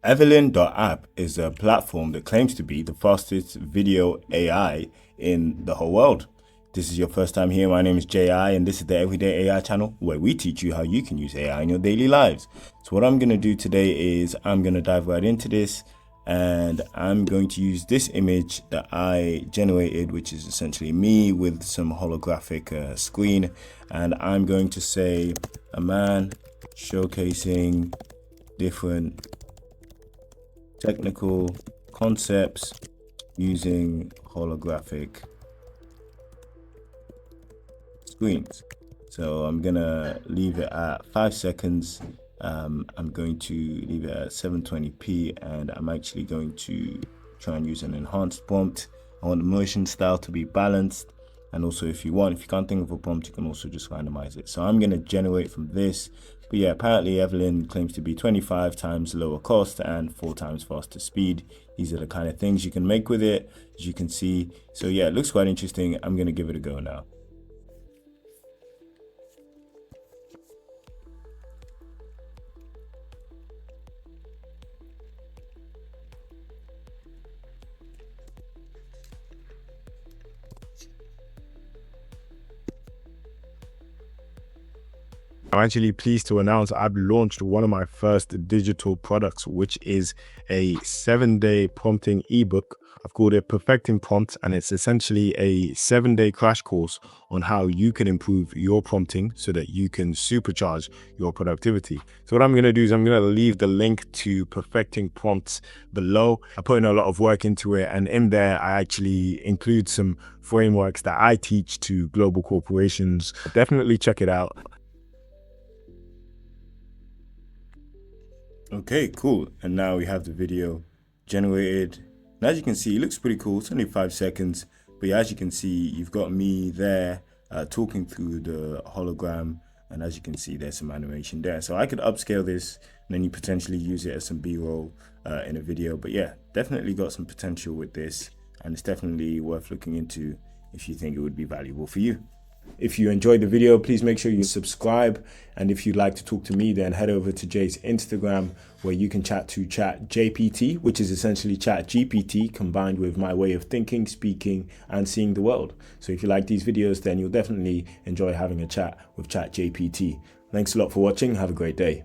Everlyn.app is a platform that claims to be the fastest video AI in the whole world. This is your first time here. My name is JI, and this is the Everyday AI channel where we teach you how you can use AI in your daily lives. So what I'm going to do today is I'm going to dive right into this, and I'm going to use this image that I generated, which is essentially me with some holographic screen, and I'm going to say a man showcasing different technical concepts using holographic screens. So I'm gonna leave it at 5 seconds. I'm going to leave it at 720p, and I'm actually going to try and use an enhanced prompt. I want the motion style to be balanced, and also if you can't think of a prompt, you can also just randomize it. So I'm gonna generate from this. But yeah, apparently Everlyn claims to be 25 times lower cost and 4 times faster speed. These are the kind of things you can make with it, as you can see. So yeah, it looks quite interesting. I'm gonna give it a go now. I'm actually pleased to announce I've launched one of my first digital products, which is a 7-day prompting ebook. I've called it Perfecting Prompts, and it's essentially a 7-day crash course on how you can improve your prompting so that you can supercharge your productivity. So what I'm going to do is I'm going to leave the link to Perfecting Prompts below. I put in a lot of work into it, and in there I actually include some frameworks that I teach to global corporations. Definitely check it out. Okay, cool. And now we have the video generated. And as you can see, it looks pretty cool. It's only 5 seconds. But yeah, as you can see, you've got me there talking through the hologram. And as you can see, there's some animation there. So I could upscale this and then you potentially use it as some B-roll in a video. But yeah, definitely got some potential with this. And it's definitely worth looking into if you think it would be valuable for you. If you enjoyed the video, please make sure you subscribe. And if you'd like to talk to me, then head over to Jay's Instagram, where you can chat to ChatJPT, which is essentially ChatGPT combined with my way of thinking, speaking, and seeing the world. So if you like these videos, then you'll definitely enjoy having a chat with ChatJPT. Thanks a lot for watching. Have a great day.